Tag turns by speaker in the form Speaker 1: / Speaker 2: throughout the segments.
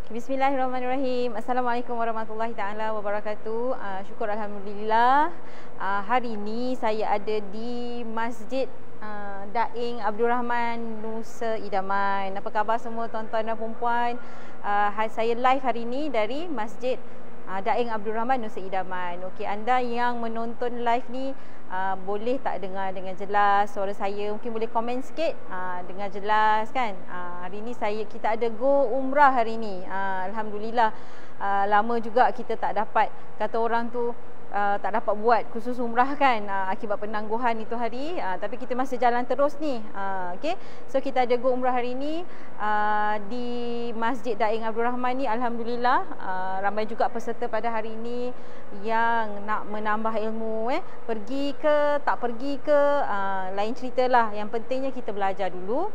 Speaker 1: Bismillahirrahmanirrahim. Assalamualaikum warahmatullahi taala wabarakatuh. Syukur alhamdulillah. Hari ini saya ada di Masjid Daing Abdul Rahman Nusa Idaman. Apa khabar semua tuan-tuan dan puan-puan? Saya live hari ini dari Masjid Daing Abdul Rahman Nusa Idaman. Okey, anda yang menonton live ni boleh tak dengar dengan jelas suara saya? Mungkin boleh komen sikit dengar jelas kan? Hari ni kita ada go umrah hari ni. Alhamdulillah. Lama juga kita tak dapat, kata orang tu tak dapat buat khusus umrah kan, akibat penangguhan itu hari, tapi kita masih jalan terus ni. Okay, so kita ada go umrah hari ni di Masjid Daing Abdul Rahman ni. Alhamdulillah, ramai juga peserta pada hari ini yang nak menambah ilmu. Pergi ke tak pergi ke lain ceritalah, yang pentingnya kita belajar dulu.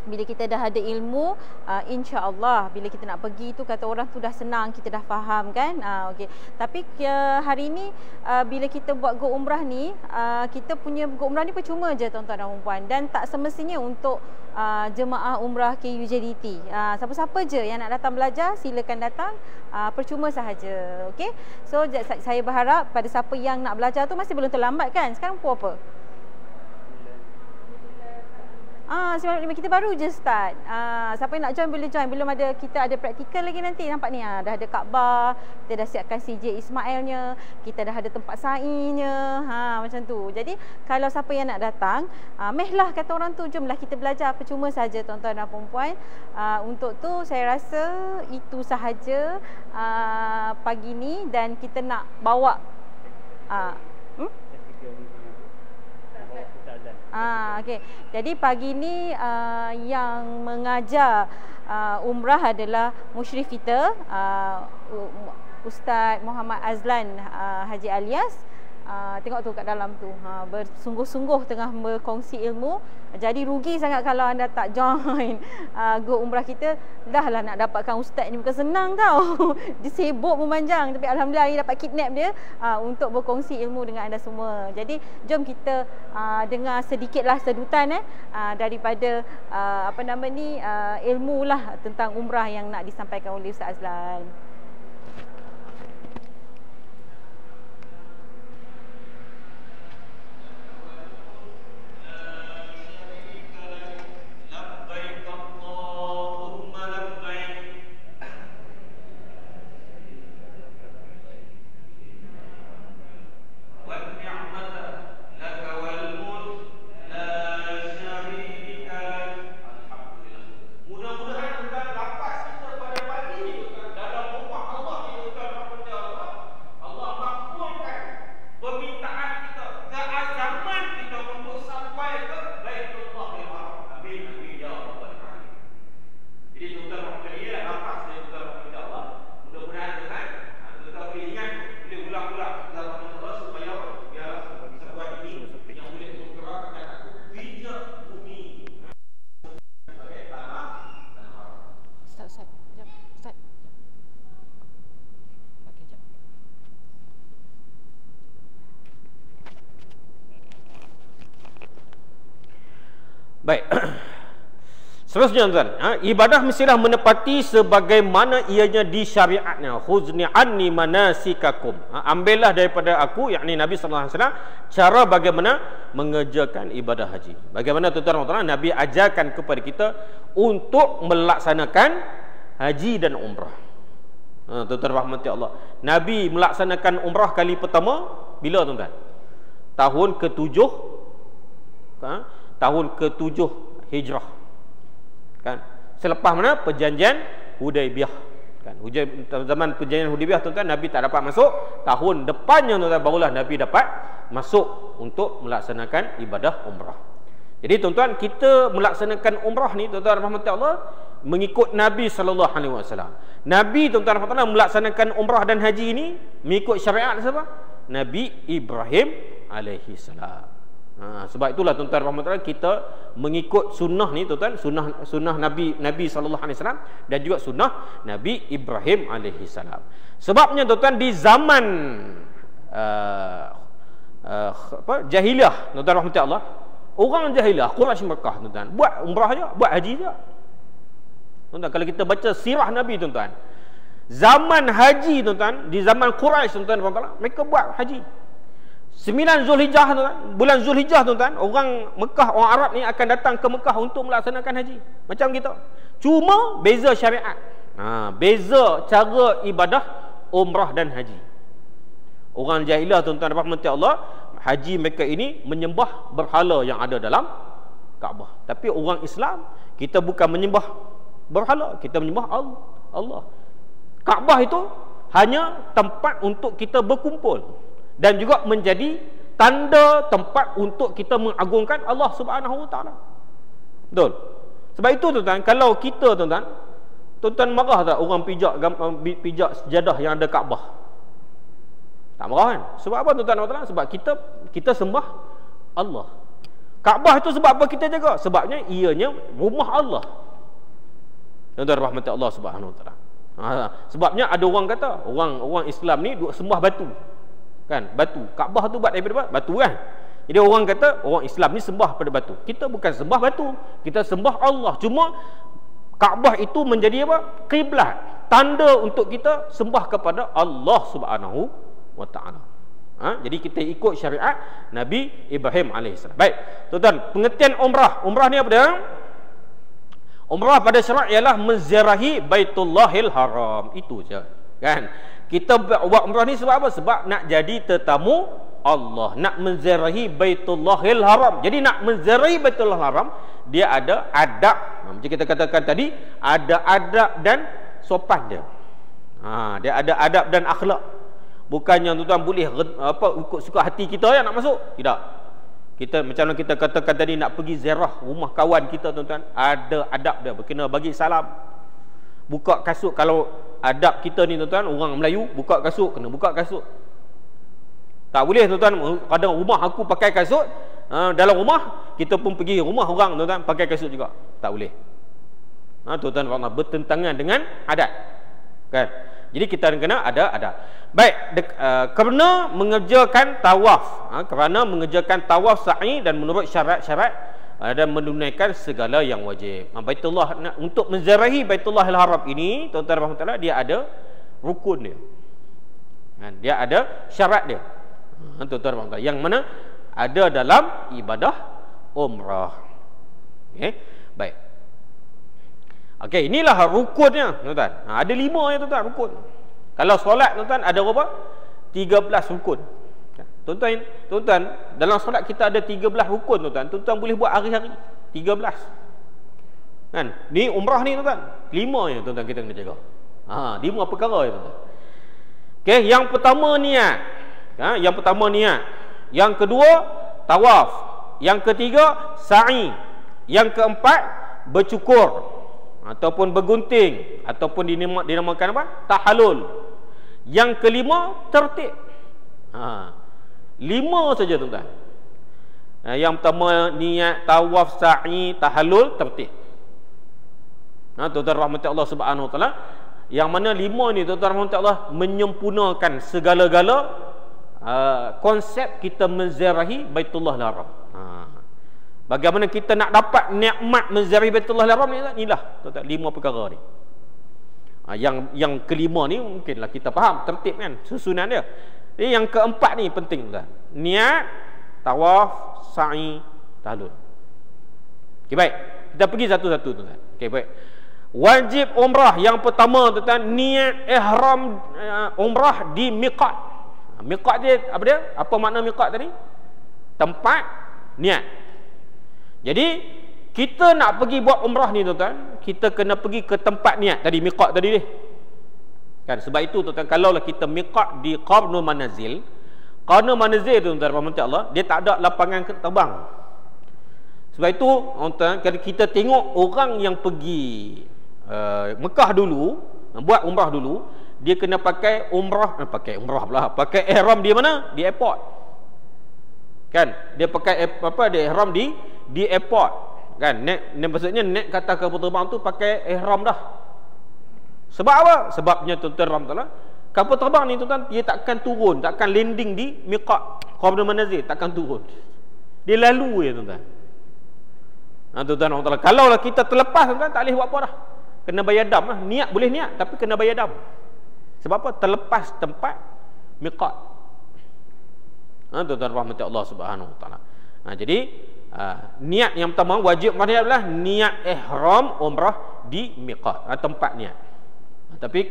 Speaker 1: Bila kita dah ada ilmu, insya-Allah bila kita nak pergi tu, kata orang tu dah senang, kita dah faham kan. Okey. Tapi hari ni bila kita buat go umrah ni, kita punya go umrah ni percuma je tuan-tuan dan puan-puan, dan tak semestinya untuk jemaah umrah KUJDT. Siapa-siapa je yang nak datang belajar, silakan datang, percuma sahaja. Okey. So saya berharap pada siapa yang nak belajar tu masih belum terlambat kan. Sekarang pukul apa? 9.5 kita baru je start. Siapa yang nak join boleh join. Belum ada, kita ada praktikal lagi nanti. Nampak ni, dah ada Kaabah, kita dah siapkan CJ Ismailnya, kita dah ada tempat sa'inya, macam tu. Jadi kalau siapa yang nak datang, mehlah kata orang tu, jomlah kita belajar. Percuma saja tuan-tuan dan puan-puan. Untuk tu saya rasa itu sahaja pagi ni, dan kita nak bawa okey. Jadi pagi ni yang mengajar umrah adalah musyrif kita, Ustaz Muhammad Azlan Haji Alias. Tengok tu kat dalam tu, bersungguh-sungguh tengah berkongsi ilmu. Jadi rugi sangat kalau anda tak join go umrah kita. Dah lah nak dapatkan ustaz ni bukan senang tau. Dia sibuk memanjang, tapi alhamdulillah ni dapat kidnap dia untuk berkongsi ilmu dengan anda semua. Jadi jom kita dengar sedikitlah sedutan daripada ilmu lah tentang umrah yang nak disampaikan oleh Ustaz Azlan.
Speaker 2: Baik. Seterusnya tuan, ibadah mestilah menepati sebagaimana ianya disyariatnya. Khuzni anni manasikakum. Ambillah daripada aku, yakni Nabi sallallahu alaihi wasallam, cara bagaimana mengerjakan ibadah haji. Bagaimana tuan-tuan Nabi ajarkan kepada kita untuk melaksanakan haji dan umrah. Tuan-tuan rahmati Allah. Nabi melaksanakan umrah kali pertama bila tuan-tuan? Tahun ke-7 tahun ke-7 Hijrah, kan? Selepas mana? Perjanjian Hudaibiyah, kan? Zaman perjanjian Hudaibiyah tuan-tuan, Nabi tak dapat masuk. Tahun depannya tuan-tuan barulah Nabi dapat masuk untuk melaksanakan ibadah umrah. Jadi tuan-tuan, kita melaksanakan umrah ni tuan-tuan rahmati Allah mengikut Nabi sallallahu alaihi wasallam. Nabi tuan-tuan rahmati Allah melaksanakan umrah dan haji ini mengikut syariat siapa? Nabi Ibrahim alaihi salam. Sebab itulah tuan-tuan rahmatullah, kita mengikut sunnah ni tuan-tuan, sunnah Nabi sallallahu alaihi wasallam dan juga sunnah Nabi Ibrahim alaihi salam. Sebabnya tuan-tuan, di zaman jahiliah tuan-tuan rahmatullah, orang jahiliah Quraisy Mekah tuan-tuan buat umrah je, buat haji je. Tuan-tuan, kalau kita baca sirah Nabi, tuan-tuan, zaman haji, tuan-tuan, di zaman Quraisy, tuan-tuan, mereka buat haji 9 Zulhijjah, tuan-tuan, bulan Zulhijjah, tuan-tuan, orang Mekah, orang Arab ni akan datang ke Mekah untuk melaksanakan haji macam kita. Cuma beza syariat. Beza cara ibadah umrah dan haji. Orang jahilah, tuan-tuan, rahmati Allah, haji mereka ini menyembah berhala yang ada dalam Kaabah. Tapi orang Islam, kita bukan menyembah berhala, kita menyembah Allah. Kaabah itu hanya tempat untuk kita berkumpul dan juga menjadi tanda tempat untuk kita mengagungkan Allah Subhanahu Wa Taala. Betul. Sebab itu, tuan-tuan, kalau kita, tuan-tuan marah tak orang pijak sejadah yang ada Kaabah? Tak marah kan? Sebab apa, tuan-tuan? Sebab kita sembah Allah. Kaabah itu sebab apa kita jaga? Sebabnya ianya rumah Allah. Tuan-tuan rahmati Allah Subhanahu Wa Taala. Sebabnya ada orang kata, orang Islam ni duk sembah batu. Kan? Batu. Kaabah tu buat daripada batu kan? Jadi orang kata orang Islam ni sembah pada batu. Kita bukan sembah batu, kita sembah Allah. Cuma Kaabah itu menjadi apa? Kiblat, tanda untuk kita sembah kepada Allah Subhanahu Wa Taala. Jadi kita ikut syariat Nabi Ibrahim alaihissalam. Baik, tuan-tuan, pengertian umrah. Umrah ni apa dia? Umrah pada syarak ialah menziarahi Baitullahil Haram. Itu je, kan? Kita buat umrah ni sebab apa? Sebab nak jadi tetamu Allah, nak menziarahi Baitullahil Haram. Jadi nak menziarahi Baitullahil Haram, dia ada adab. Macam kita katakan tadi, ada adab dan sopan dia. Dia ada adab dan akhlak. Bukannya tuan-tuan boleh ikut suka hati kita yang nak masuk. Tidak. Kita macam mana kita katakan tadi, nak pergi ziarah rumah kawan kita, tuan-tuan, ada adab dia. Kena bagi salam, buka kasut. Kalau adab kita ni, tuan-tuan, orang Melayu buka kasut, kena buka kasut. Tak boleh, tuan-tuan, kadang rumah aku pakai kasut, dalam rumah kita pun pergi rumah orang, tuan-tuan, pakai kasut juga. Tak boleh. Tuan-tuan, bertentangan dengan adat, kan? Jadi kita kena ada adab. Baik, kerana mengerjakan tawaf, kerana mengerjakan tawaf sa'i dan menurut syarat-syarat dan menunaikan segala yang wajib. Baitullah, untuk menziarahi Baitullahil Haram ini, tuan-tuan rahmatullah, dia ada rukun dia. Dia ada syarat dia. Tuan-tuan rahmatullah, yang mana ada dalam ibadah umrah. Okey, baik. Okey, inilah rukunnya, tuan-tuan. Ada 5 ya, tuan-tuan, rukun. Kalau solat, tuan-tuan, ada berapa? 13 rukun. Tuan-tuan, dalam solat kita ada 13 rukun, tuan-tuan. Tuan-tuan boleh buat hari-hari 13. Kan? Ni umrah ni, tuan-tuan. 5 ya, tuan-tuan, kita kena jaga. 5 perkara ya, tuan-tuan. Okey, yang pertama niat. Yang pertama niat. Yang kedua tawaf. Yang ketiga sa'i. Yang keempat bercukur ataupun bergunting, ataupun dinamakan apa? Tahallul. Yang kelima tertib. 5 saja, tuan-tuan. Yang pertama niat, tawaf, sa'i, tahallul, tertib. Tuan-tuan rahmati Allah Subhanahu Wa Taala, yang mana 5 ni, tuan-tuan rahmati Allah, menyempurnakan segala-gala konsep kita menziarahi Baitullahil Haram. Bagaimana kita nak dapat nikmat menziarahi Baitullahil Haram ni, inilah, tuan-tuan, 5 perkara ni. Yang kelima ni mungkinlah kita faham tertib kan, susunan dia. Jadi yang keempat ni penting, tuan. Niat, tawaf, sa'i, tahallul. Okey, baik. Kita pergi satu-satu, tuan. Okey, baik. Wajib umrah yang pertama, tuan, niat ihram umrah di miqat. Miqat dia apa dia? Apa makna miqat tadi? Tempat niat. Jadi kita nak pergi buat umrah ni, tuan-tuan, kita kena pergi ke tempat niat tadi, miqat tadi ni. Kan, sebab itu, tuan-tuan, kalaulah kita miqat di Qarnul Manazil, Qarnul Manazil, tuan-tuan, rahmati Allah, dia tak ada lapangan terbang. Sebab itu, tuan-tuan, kalau kita tengok orang yang pergi Mekah dulu, buat umrah dulu, dia kena pakai pakai ihram di mana? Di airport. Kan? Dia pakai dia ihram di airport. Kan, maksudnya naik kata kapal terbang tu pakai ihram dah. Sebab apa? Sebabnya, tuan-tuan rahmatullah, kapal terbang ni, tuan-tuan, dia takkan turun, takkan landing di miqat Qarnul Manazil, takkan turun. Dia lalu je, tuan-tuan. Tuan-tuan rahmatullah, kalaulah kita terlepas, tuan-tuan, tak boleh buat apa dah. Kena bayar dam lah. Niat boleh niat, tapi kena bayar dam. Sebab apa? Terlepas tempat miqat. Tuan-tuan rahmati Allah Subhanahu Wa Taala. Jadi niat yang pertama wajib maknanya adalah niat ihram umrah di miqat, tempat niat. Tapi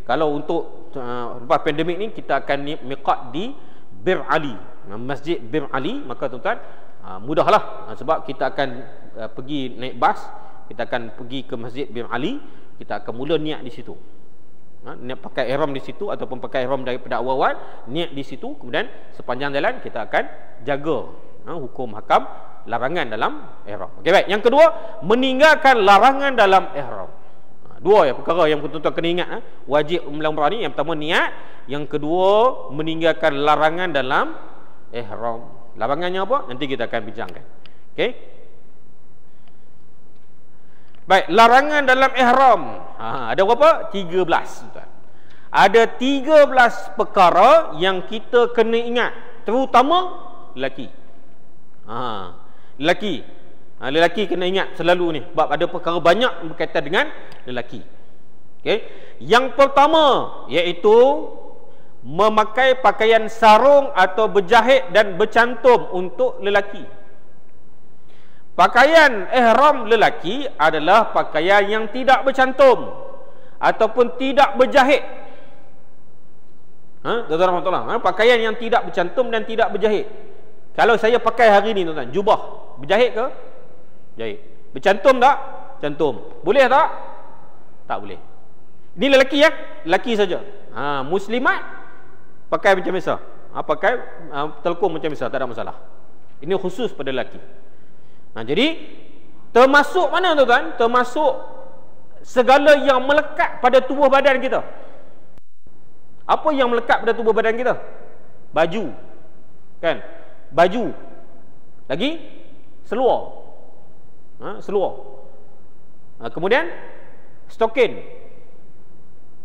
Speaker 2: kalau untuk lepas pandemik ni kita akan miqat di Bir Ali, Masjid Bir Ali, maka tuan-tuan mudahlah sebab kita akan pergi naik bas, kita akan pergi ke Masjid Bir Ali, kita akan mula niat di situ. Niat pakai ihram di situ ataupun pakai ihram daripada awal-awal, niat di situ, kemudian sepanjang jalan kita akan jaga hukum hakam larangan dalam ihram. Okey, baik. Yang kedua, meninggalkan larangan dalam ihram. Dua perkara yang tuan-tuan kena ingat. Wajib umrah ni, yang pertama niat, yang kedua meninggalkan larangan dalam ihram. Larangannya apa? Nanti kita akan bincangkan. Okey. Baik, larangan dalam ihram. Ada berapa? 13, tuan. Ada 13 perkara yang kita kena ingat, terutama lelaki. Lelaki kena ingat selalu ni, sebab ada perkara banyak berkaitan dengan lelaki. Okey. Yang pertama iaitu memakai pakaian sarung atau berjahit dan bercantum untuk lelaki. Pakaian ihram lelaki adalah pakaian yang tidak bercantum ataupun tidak berjahit. Tuan-tuan rahmatullah, pakaian yang tidak bercantum dan tidak berjahit. Kalau saya pakai hari ni tuan-tuan, jubah berjahit ke? Jahit. Bercantum tak? Cantum. Boleh tak? Tak boleh. Ini lelaki ya? Lelaki saja. Muslimat pakai macam biasa. Pakai telekung macam biasa, tak ada masalah. Ini khusus pada lelaki. Jadi termasuk mana tuan-tuan? Termasuk segala yang melekat pada tubuh badan kita. Apa yang melekat pada tubuh badan kita? Baju. Kan? Baju. Lagi seluar. Seluar. Kemudian stokin.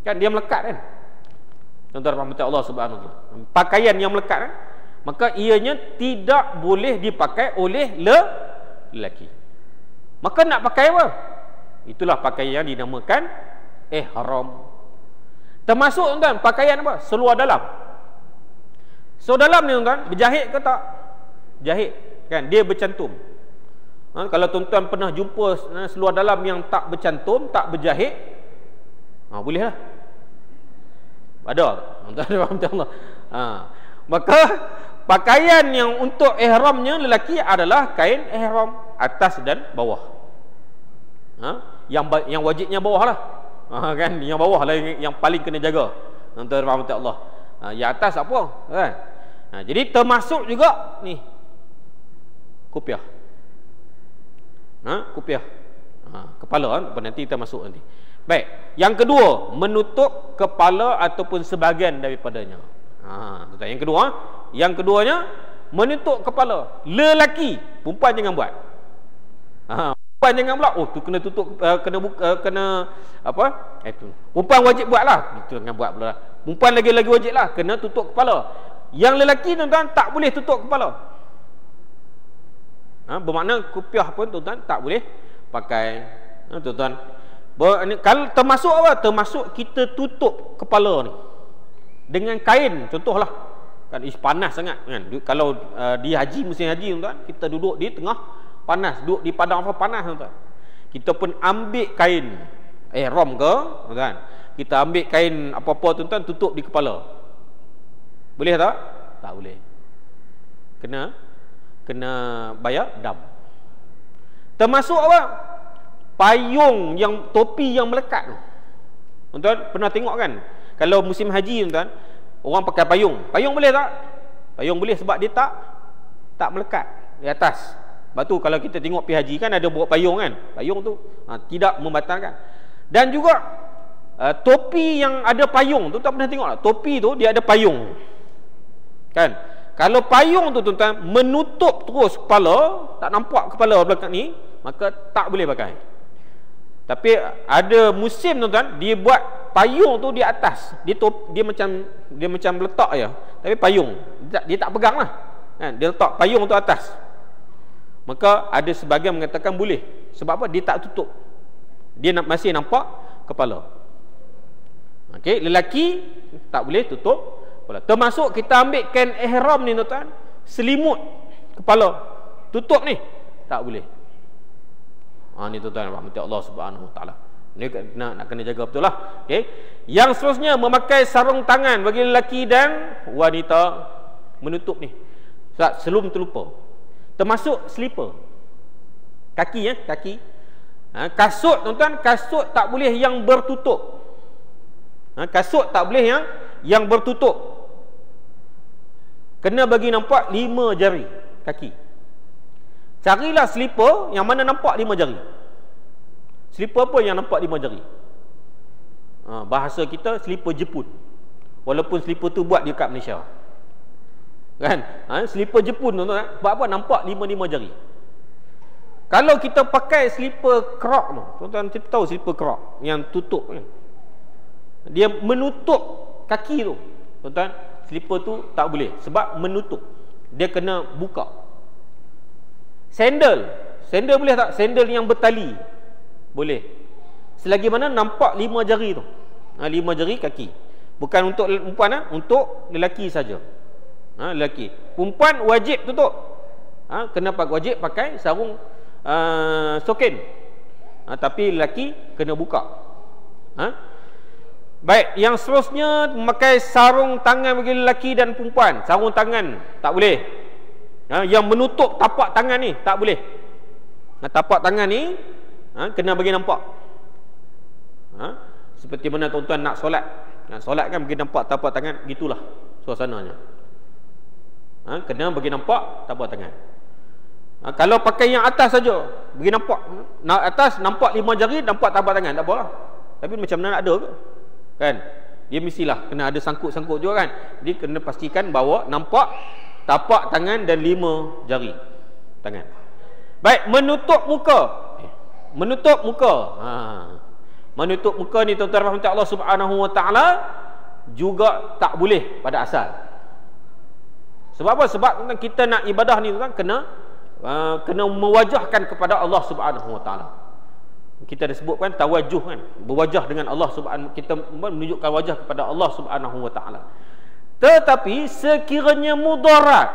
Speaker 2: Kan dia melekat kan? Tuan-tuan rahmati Allah Subhanahu Wa Taala. Pakaian yang melekat kan? Maka ianya tidak boleh dipakai oleh lelaki. Maka nak pakai apa? Itulah pakaian yang dinamakan ihram. Termasuk tuan-tuan pakaian apa? Seluar dalam. Seluar dalam ni tuan-tuan berjahit ke tak? Jahit. Kan dia bercantum. Kalau tuan-tuan pernah jumpa seluar dalam yang tak bercantum, tak berjahit, boleh lah. Ada. Tuan-tuan. Maka pakaian yang untuk ihramnya lelaki adalah kain ihram atas dan bawah. Yang wajibnya bawah lah. Kan yang bawah lah yang paling kena jaga. Tuan-tuan rahmati Allah. Yang atas apa? Kan? Jadi termasuk juga ni kopiah. Kopiah. Kepala kan? Nanti kita masuk nanti. Baik. Yang kedua, menutup kepala ataupun sebahagian daripadanya. Yang kedua, yang keduanya menutup kepala. Lelaki, perempuan jangan buat. Perempuan jangan pula. Tu kena tutup, kena apa? Itu. Perempuan wajib buatlah. Itu jangan buat pula. Perempuan lagi wajiblah kena tutup kepala. Yang lelaki tuan-tuan tak boleh tutup kepala. Bermakna kopiah pun tuan-tuan tak boleh pakai. Tuan-tuan, kalau termasuk apa? Termasuk kita tutup kepala ni dengan kain, contohlah. Kan panas sangat kan. Kalau di haji, musim haji tuan-tuan, kita duduk di tengah panas, duduk di padang apa panas tuan-tuan. Kita pun ambil kain ihram ke, tuan-tuan. Kita ambil kain apa-apa tuan-tuan, tutup di kepala. Boleh tak? Tak boleh. Kena bayar dam. Termasuk apa? Payung yang topi yang melekat tu. Tuan-tuan pernah tengok kan? Kalau musim haji tuan-tuan, orang pakai payung. Payung boleh tak? Payung boleh sebab dia tak melekat di atas. Lepas tu kalau kita tengok pergi haji kan ada buat payung kan? Payung tu tidak membatalkan. Dan juga topi yang ada payung tu, tak pernah tengok tak? Topi tu dia ada payung. Kan? Kalau payung tu tuan-tuan menutup terus kepala, tak nampak kepala belakang ni, maka tak boleh pakai. Tapi ada musim tuan-tuan, dia buat payung tu di atas. Dia macam letak je. Tapi payung dia tak pegang lah. Kan? Dia letak payung tu atas. Maka ada sebahagian mengatakan boleh. Sebab apa? Dia tak tutup. Dia masih nampak kepala. Okey, lelaki tak boleh tutup kepala. Termasuk kita ambil kain ihram ni tuan-tuan, selimut kepala, tutup ni, tak boleh. Ni tuan-tuan rahmati Allah Subhanahu Wa Taala. Ni nak kena jaga betul lah. Okey. Yang seterusnya, memakai sarung tangan bagi lelaki dan wanita, menutup ni. Sebelum terlupa. Termasuk slipper. Kaki kaki. Kasut tuan-tuan, kasut tak boleh yang bertutup. Kasut tak boleh yang bertutup. Kena bagi nampak 5 jari kaki. Carilah slipper yang mana nampak 5 jari. Slipper apa yang nampak 5 jari? Bahasa kita slipper Jepun. Walaupun slipper tu buat dekat Malaysia. Kan? Slipper Jepun tuan-tuan, buat apa? Nampak 5 jari. Kalau kita pakai slipper Croc tu, tuan-tuan tahu slipper Croc yang tutup kan? Dia menutup kaki tu. Tuan-tuan, slipper tu tak boleh sebab menutup. Dia kena buka. Sandal boleh tak? Sandal yang bertali boleh. Selagi mana nampak 5 jari tu. 5 jari kaki. Bukan untuk perempuan, untuk lelaki saja. Lelaki. Perempuan wajib tutup. Kena wajib pakai sarung soken. Tapi lelaki kena buka. Baik, yang seterusnya memakai sarung tangan bagi lelaki dan perempuan. Sarung tangan tak boleh. Yang menutup tapak tangan ni tak boleh. Tapak tangan ni kena bagi nampak. Seperti mana tuan-tuan nak solat. Nak solat kan bagi nampak tapak tangan, gitulah suasananya. Kena bagi nampak tapak tangan. Kalau pakai yang atas saja, bagi nampak. Atas nampak 5 jari, nampak tapak tangan, tak apalah. Tapi macam mana nak ada ke? Kan? Dia mestilah kena ada sangkut-sangkut juga kan. Jadi kena pastikan bahawa nampak tapak tangan dan 5 jari tangan. Baik, menutup muka. Menutup muka. Menutup muka ni tuan-tuan rahmat Allah Subhanahu Wa Taala juga tak boleh pada asal. Sebab apa? Sebab kita nak ibadah ni tuan kena mewajahkan kepada Allah Subhanahu Wa Taala. Kita dah sebutkan tawajuh kan, berwajah dengan Allah Subhanahu, kita menunjukkan wajah kepada Allah Subhanahu Wa Taala. Tetapi sekiranya mudarat,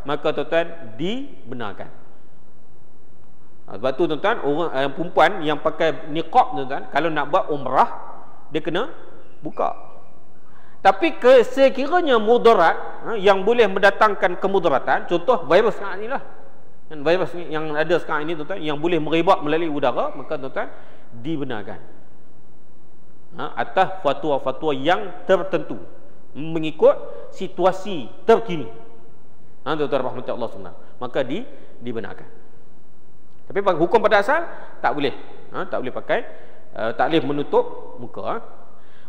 Speaker 2: maka tuan-tuan dibenarkan. Sebab tu tuan-tuan, orang perempuan yang pakai niqab tuan-tuan, kalau nak buat umrah dia kena buka. Tapi sekiranya mudarat yang boleh mendatangkan kemudaratan, contoh virus sekarang ni lah. Virus yang ada sekarang ini tuan-tuan, yang boleh merebak melalui udara, maka tuan-tuan dibenarkan atas fatwa-fatwa yang tertentu mengikut situasi terkini. Tuan-tuan rahmat Allah SWT, maka dibenarkan. Tapi hukum pada asal tak boleh. Tak boleh pakai, tak boleh menutup muka.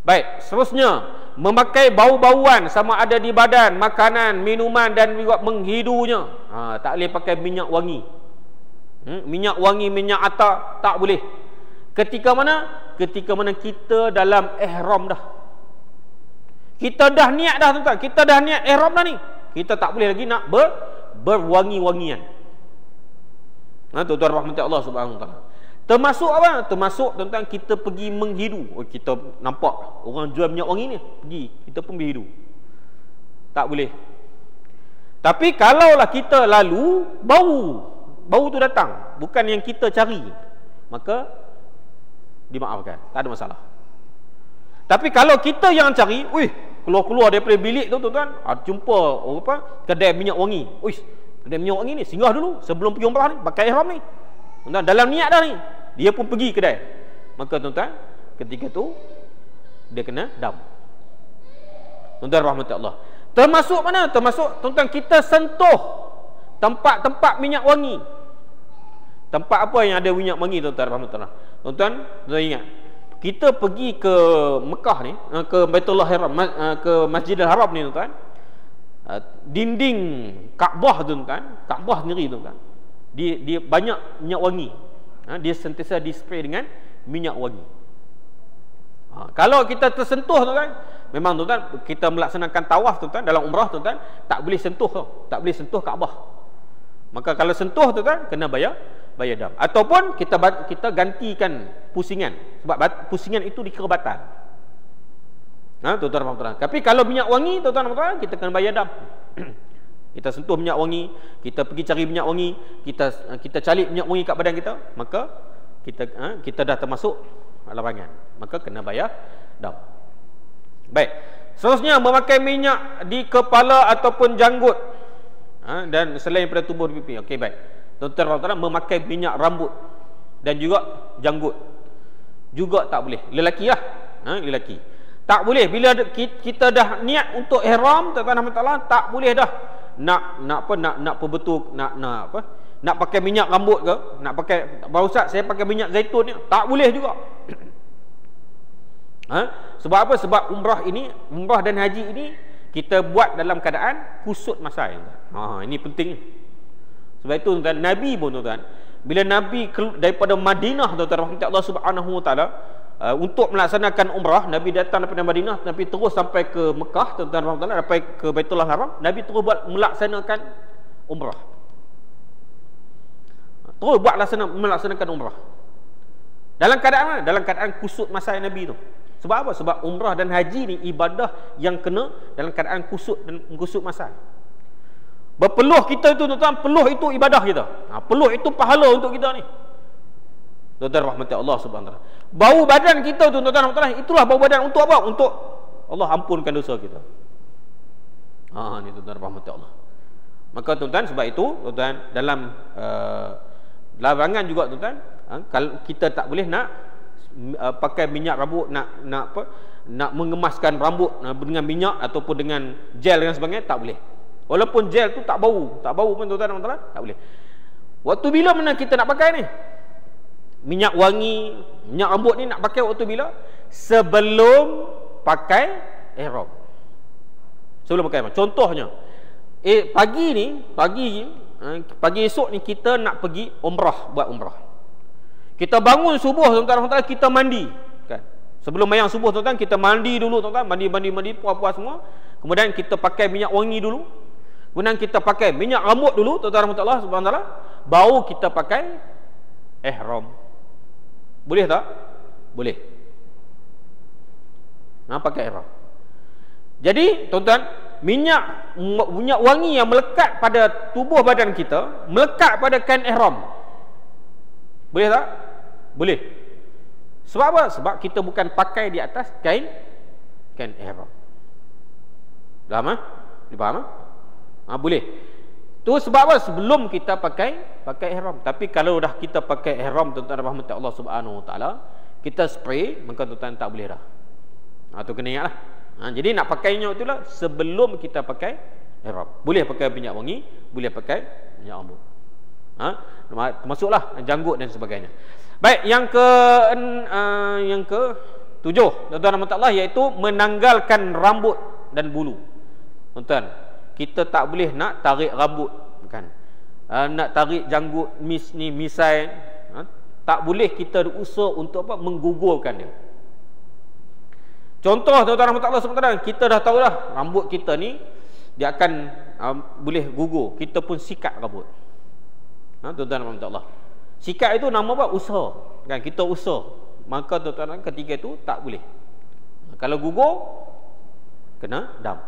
Speaker 2: Baik, seterusnya memakai bau-bauan sama ada di badan, makanan, minuman dan juga menghidunya. Tak boleh pakai minyak wangi. Minyak wangi, minyak atar tak boleh. Ketika mana? Ketika mana kita dalam ihram dah. Kita dah niat dah tuan-tuan. Kita dah niat ihram dah ni. Kita tak boleh lagi nak berwangi-wangian. Tuan-tuan rahmat Allah Subhanahu Wa Taala. Termasuk apa? Termasuk tuan-tuan kita pergi menghidu. Kita nampak orang jual minyak wangi ni, pergi kita pun berhidu. Tak boleh. Tapi kalaulah kita lalu bau tu datang, bukan yang kita cari, maka dimaafkan, tak ada masalah. Tapi kalau kita yang cari, keluar-keluar daripada bilik tu tuan-tuan, jumpa kedai minyak wangi. Kedai minyak wangi ni singgah dulu sebelum pergi umrah ni, pakai ihram ni. Tuan-tuan dalam niat dah ni, dia pun pergi kedai. Maka tuan-tuan ketika tu dia kena dam. Tuan-tuan rahmat Allah. Termasuk mana? Termasuk tuan-tuan kita sentuh tempat-tempat minyak wangi. Tempat apa yang ada minyak wangi tuan-tuan rahmat Allah. Tuan-tuan ingat, kita pergi ke Mekah ni, ke Baitullah Haram, ke Masjidil Haram ni tuan-tuan. Dinding Kaabah tuan-tuan, Kaabah sendiri tuan-tuan, dia banyak minyak wangi. Dia sentiasa dispray dengan minyak wangi. Kalau kita tersentuh tuan-tuan, memang tuan-tuan kita melaksanakan tawaf tuan-tuan, dalam umrah tuan-tuan tak boleh sentuh tak boleh sentuh Kaabah. Maka kalau sentuh tuan-tuan kena bayar dam. Ataupun kita gantikan pusingan. Sebab pusingan itu dikira batal. Tuan-tuan dan puan-puan. Tapi kalau minyak wangi, tuan-tuan dan puan-puan, kita kena bayar dam. Kita sentuh minyak wangi, kita pergi cari minyak wangi, kita calik minyak wangi kat badan kita, maka kita dah termasuk larangan. Maka kena bayar dam. Baik. Seterusnya, memakai minyak di kepala ataupun janggut. Dan selain pada tubuh pipi. Okey, baik. Tuan-tuan dan puan-puan, memakai minyak rambut dan juga janggut juga tak boleh. Lelaki lah. Lelaki. Tak boleh bila kita dah niat untuk ihram, tuan-tuan dan puan-puan, tak boleh dah. Nak perbetul nak pakai minyak rambut ke, nak pakai Pak Ustaz saya pakai minyak zaitun ni, tak boleh juga. Sebab apa? Sebab umrah dan haji ini kita buat dalam keadaan kusut masai. Ini penting. Sebab itu tuan, Nabi pun tuan, bila Nabi daripada Madinah, tuan-tuan, Allah Subhanahu Wa Taala untuk melaksanakan umrah, Nabi datang daripada Madinah, Nabi terus sampai ke Mekah, tuan-tuan, sampai ke Baitullah Haram, Nabi terus buat melaksanakan umrah. Terus buat melaksanakan umrah. Dalam keadaan mana? Dalam keadaan kusut masai Nabi tu. Sebab apa? Sebab umrah dan haji ni ibadah yang kena dalam keadaan kusut dan kusut masai. Berpeluh kita itu, tuan-tuan, peluh itu ibadah kita. Peluh itu pahala untuk kita ni. Tuan-tuan rahmati Allah Subhanahu Wa Taala. Bau badan kita tu, tuan-tuan rahmati Allah, itulah bau badan untuk apa? Untuk Allah ampunkan dosa kita. Ni tuan-tuan rahmati Allah. Maka tuan-tuan, sebab itu tuan-tuan, dalam larangan juga tuan-tuan, kalau kita tak boleh nak pakai minyak rambut, nak mengemaskan rambut dengan minyak ataupun dengan gel dan sebagainya, tak boleh. Walaupun gel tu tak bau pun tuan-tuan, tak boleh. Waktu bila mana kita nak pakai ni? Minyak wangi, minyak rambut ni nak pakai waktu bila? Sebelum pakai ihram. Sebelum pakai ihram. Contohnya, pagi esok ni kita nak pergi buat umrah. Kita bangun subuh, tuan-tuan, kita mandi, kan? Sebelum mayang subuh, tuan-tuan, kita mandi dulu, tuan-tuan, mandi puas-puas semua. Kemudian kita pakai minyak wangi dulu. Kemudian kita pakai minyak rambut dulu, tuan-tuan rahmatullah subhanahu wa taala, baru kita pakai ihram. Boleh tak? Boleh. Pakai ihram. Jadi, tuan-tuan, minyak wangi yang melekat pada tubuh badan kita, melekat pada kain ihram. Boleh tak? Boleh. Sebab apa? Sebab kita bukan pakai di atas kain ihram. Faham? Dipaham? Boleh. Tu sebab apa? Sebelum kita pakai ihram. Tapi kalau dah kita pakai ihram, tuan-tuan rahmat Allah Subhanahu Wa Taala, kita spray, maka tuan-tuan tak boleh dah. Tu kena ingatlah. Jadi nak pakainya itulah sebelum kita pakai ihram. Boleh pakai minyak wangi, boleh pakai minyak rambut. Termasuklah janggut dan sebagainya. Baik, yang ke 7, tuan-tuan rahmat Allah, iaitu menanggalkan rambut dan bulu. Tuan-tuan, kita tak boleh nak tarik rambut, kan? Nak tarik janggut, misai, tak boleh kita usaha untuk apa? Menggugurkan dia. Contoh, tuan-tuan rahmatullah SWT, kita dah tahu dah rambut kita ni dia akan boleh gugur. Kita pun sikat rambut. Tuan-tuan rahmatullah, sikat itu nama apa? Usaha, kan? Kita usaha. Maka tuan-tuan, ketiga itu tak boleh. Kalau gugur, kena dam.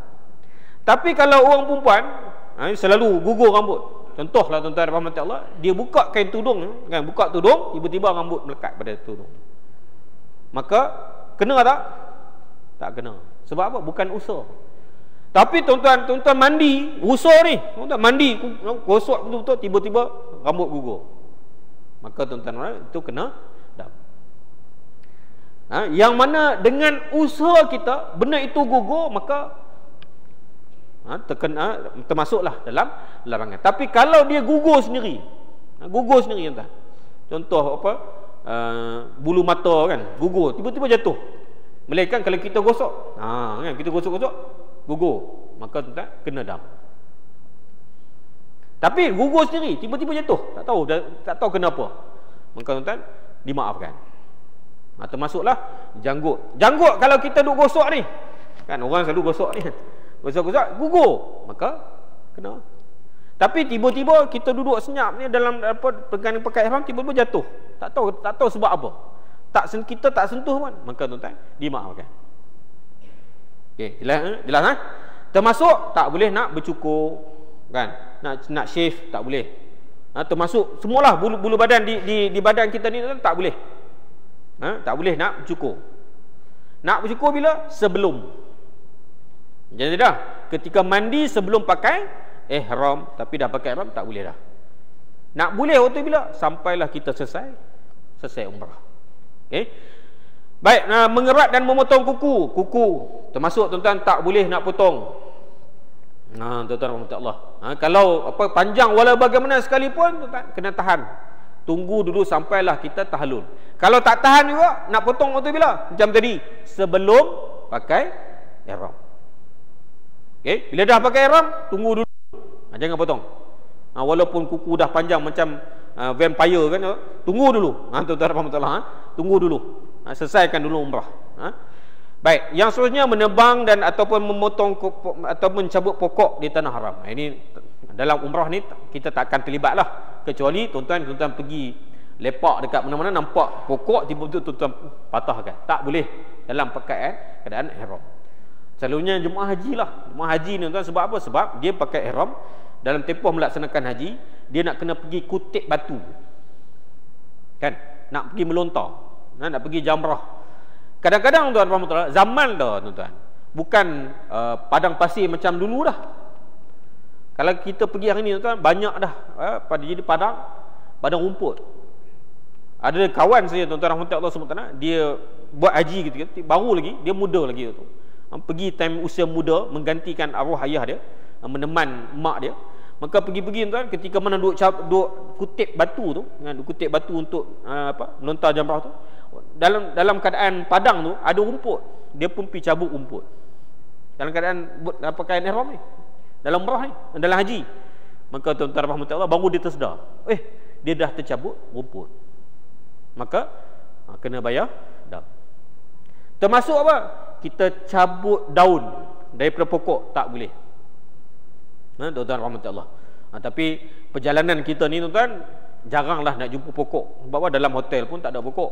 Speaker 2: Tapi kalau orang perempuan selalu gugur rambut, contohlah tuan-tuan rahmat Allah, dia buka kain tudung, kan, buka tudung, tiba-tiba rambut melekat pada tudung, maka kena tak? Tak kena. Sebab apa? Bukan usaha. Tapi tuan-tuan mandi, usaha ni, tuan-tuan mandi, gosok betul-betul, tiba-tiba rambut gugur, maka tuan-tuan itu kena dam. Yang mana dengan usaha kita benda itu gugur, maka termasuklah dalam larangan. Tapi kalau dia gugur sendiri, tuan. Contoh apa? Bulu mata, kan, gugur, tiba-tiba jatuh. Melainkan kalau kita gosok, kan, kita gosok-gosok gugur, maka tuan kena dam. Tapi gugur sendiri, tiba-tiba jatuh, tak tahu kenapa, maka tuan dimaafkan. Termasuklah janggut. Janggut kalau kita duk gosok ni, kan, orang selalu gosok ni, gosok-gosok gugur, maka kena. Tapi tiba-tiba kita duduk senyap ni dalam pegang pakai ihram, tiba-tiba jatuh, tak tahu sebab apa, kita tak sentuh pun, maka tuan-tuan dimaafkan. Okey, jelas ha? Termasuk tak boleh nak bercukur, kan? Nak shave tak boleh. Termasuk semualah bulu badan di badan kita ni tak boleh. Tak boleh nak bercukur. Nak bercukur bila? Sebelum. Jadi dah, ketika mandi sebelum pakai ihram, tapi dah pakai ihram tak boleh dah. Nak boleh waktu bila? Sampailah kita selesai umrah. Okey. Baik, mengerat dan memotong kuku termasuk tuan-tuan tak boleh nak potong. Tuan-tuan rahmatullah. Kalau panjang wala bagaimana sekalipun, tuan-tuan kena tahan. Tunggu dulu sampailah kita tahallul. Kalau tak tahan juga, nak potong waktu bila? Macam tadi, sebelum pakai ihram. Okey, bila dah pakai ihram, tunggu dulu. Jangan potong. Walaupun kuku dah panjang macam vampire kan, tunggu dulu. Tuan-tuan rahmatullah, tunggu dulu. Selesaikan dulu umrah. Baik, yang seterusnya menebang dan ataupun memotong atau mencabut pokok di tanah haram. Ini dalam umrah ni kita tak akan terlibatlah, kecuali tuan-tuan pergi lepak dekat mana-mana nampak pokok tiba-tiba tuan-tuan patahkan. Tak boleh dalam pakaian keadaan ihram. Selalunya jemaah haji lah. Jemaah haji ni tuan, sebab apa? Sebab dia pakai ihram dalam tempoh melaksanakan haji, dia nak kena pergi kutip batu. Kan? Nak pergi melontar. Nak pergi jamrah. Kadang-kadang tuan-tuan, zaman dah tuan-tuan, bukan padang pasir macam dulu dah. Kalau kita pergi hari ni tuan-tuan, banyak dah jadi padang rumput. Ada kawan saya tuan-tuan rahmatullah SWT, dia buat haji gitu, baru lagi, dia muda lagi tu. Pergi time usia muda menggantikan arwah ayah dia, meneman mak dia. Maka pergi-pergi tuan, ketika mana duk kutip batu tu, kutip batu untuk melontar jamrah tu, dalam keadaan padang tu ada rumput, dia pun pergi cabut rumput dalam keadaan pakaian ihram ni, dalam umrah ni, dalam haji. Maka tuan-tuan rahmatullah baru dia tersedar, dia dah tercabut rumput, maka kena bayar dah. Termasuk apa? Kita cabut daun daripada pokok tak boleh. Tuan-tuan rahmatullah. Tapi perjalanan kita ni tuan-tuan, jaranglah nak jumpa pokok. Sebab apa? Dalam hotel pun tak ada pokok,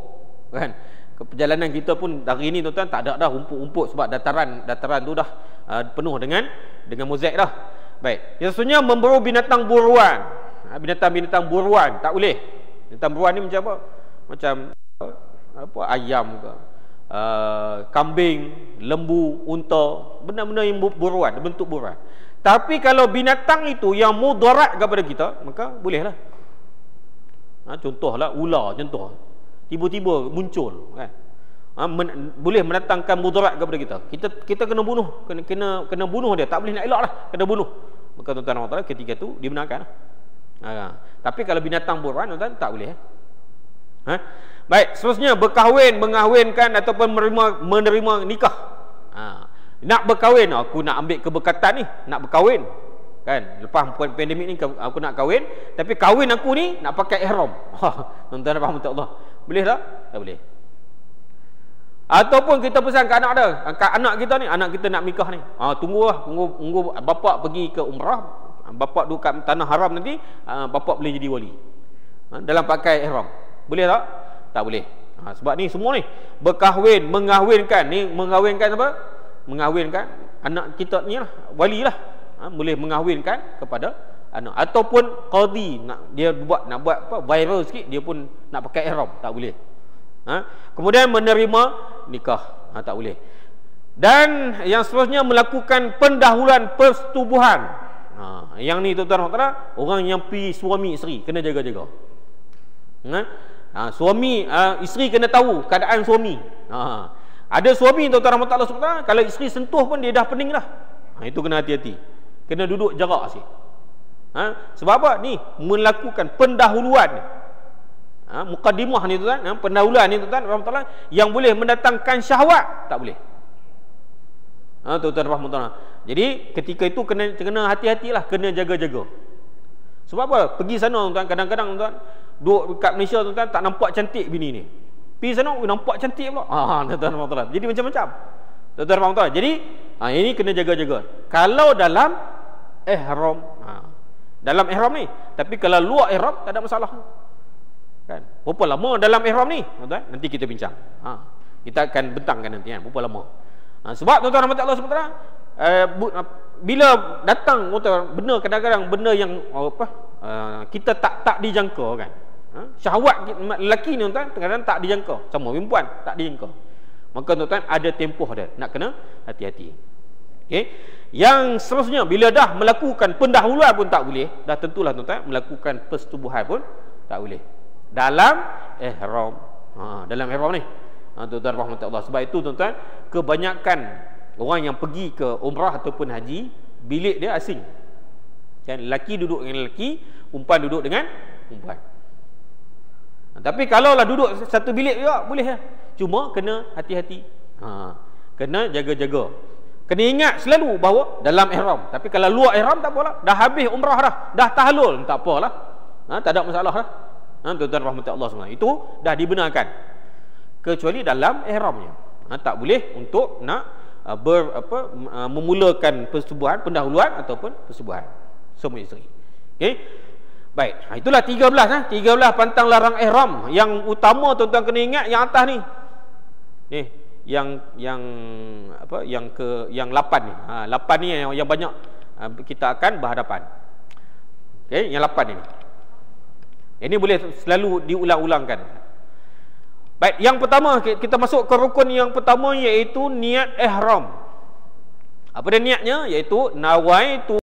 Speaker 2: kan? Perjalanan kita pun hari ni tuan-tuan tak ada dah rumput-rumput, sebab dataran tu dah penuh dengan mozaik dah. Baik, yang seterusnya memburu binatang buruan. Binatang-binatang buruan tak boleh. Binatang buruan ni macam apa? Macam ayam ke, kambing, lembu, unta, benda-benda yang buruan, bentuk buruan. Tapi kalau binatang itu yang mudarat kepada kita, maka bolehlah. Contohlah ular, contoh tiba-tiba muncul, kan? Boleh mendatangkan mudarat kepada kita. Kita kena bunuh, kena bunuh dia, tak boleh nak elak lah, kena bunuh. Maka tuan-tuan ketika itu dibenarkan. Tapi kalau binatang buruan tuan tak boleh. Baik, seterusnya berkahwin, mengahwinkan ataupun menerima nikah. Nak berkahwin, aku nak ambil keberkatan ni, nak berkahwin, kan? Lepas pandemik ni aku nak kahwin, tapi kahwin aku ni nak pakai ihram. Tuan-tuan rahmatullah, boleh tak? Tak boleh. Ataupun kita pesan ke anak kita ni, anak kita nak nikah ni, tunggu bapak pergi ke umrah, bapak duduk kat tanah haram nanti, bapak boleh jadi wali dalam pakai ihram. Boleh tak? Tak boleh. Sebab ni semua ni berkahwin, mengahwinkan. Ni mengahwinkan apa? Mengahwinkan anak kita ni lah, wali lah. Boleh mengahwinkan kepada anak. Ataupun qadi, nak buat apa, viral sikit, dia pun nak pakai ihram, tak boleh. Kemudian menerima nikah, tak boleh. Dan yang seterusnya melakukan pendahuluan persetubuhan. Yang ni tuan-tuan, orang yang pergi suami isteri kena jaga-jaga. Suami isteri kena tahu keadaan suami. Ada suami tuan-tuan rahmatullah subhanahu, kalau isteri sentuh pun dia dah pening dah. Itu kena hati-hati. Kena duduk jarak sikit. Sebab apa? Ni melakukan pendahuluan. Muqaddimah ni tuan-tuan, pendahuluan ni tuan-tuan rahmatullah, yang boleh mendatangkan syahwat tak boleh. Tuan-tuan rahmatullah. Jadi ketika itu kena hati-hatilah, kena jaga-jaga. Sebab apa? Pergi sana tuan-tuan, kadang-kadang tuan duduk dekat Malaysia tuan-tuan, tak nampak cantik bini ni. Pergi sana nampak cantik pula. Tuan-tuan rahmatullah. Jadi macam-macam. Tuan-tuan rahmatullah. Jadi ini kena jaga-jaga. Kalau dalam ihram, dalam ihram ni. Tapi kalau luar ihram tak ada masalah. Kan? Berapa lama dalam ihram ni? Tuan-tuan, nanti kita bincang. Kita akan bentangkan nanti kan, berapa lama. Sebab tuan-tuan rahmat Allah SWT, bila datang benda kadang-kadang benda yang kita tak dijangka kan. Syahwat lelaki ni tuan-tuan kadang-kadang tak dijangka, sama perempuan tak dijangka. Maka tuan-tuan ada tempoh dia, nak kena hati-hati. Okey. Yang seterusnya, bila dah melakukan pendahuluan pun tak boleh, dah tentulah tuan-tuan melakukan persetubuhan pun tak boleh dalam ihram. Dalam ihram ni, tuan-tuan rahmatullah. Sebab itu tuan-tuan, kebanyakan orang yang pergi ke umrah ataupun haji, bilik dia asing. Dan lelaki duduk dengan lelaki, perempuan duduk dengan perempuan. Tapi kalaulah duduk satu bilik juga boleh lah. Cuma kena hati-hati. Kena jaga-jaga. Kena ingat selalu bahawa dalam ihram. Tapi kalau luar ihram tak apalah. Dah habis umrah dah tahlul, tak apalah. Tak ada masalah lah. Tuan-tuan rahmatullah semua. Itu dah dibenarkan. Kecuali dalam ihramnya. Tak boleh untuk nak memulakan persetubuhan, pendahuluan ataupun persetubuhan semua isteri. Okey. Baik. Itulah 13 13 pantang larang ihram. Yang utama tuan-tuan kena ingat yang atas ni. Yang 8 ni. 8 ni yang banyak kita akan berhadapan. Okey, yang 8 ini. Ini boleh selalu diulang-ulangkan. Baik, yang pertama kita masuk ke rukun yang pertama, iaitu niat ihram. Apa dia niatnya? Iaitu nawaitu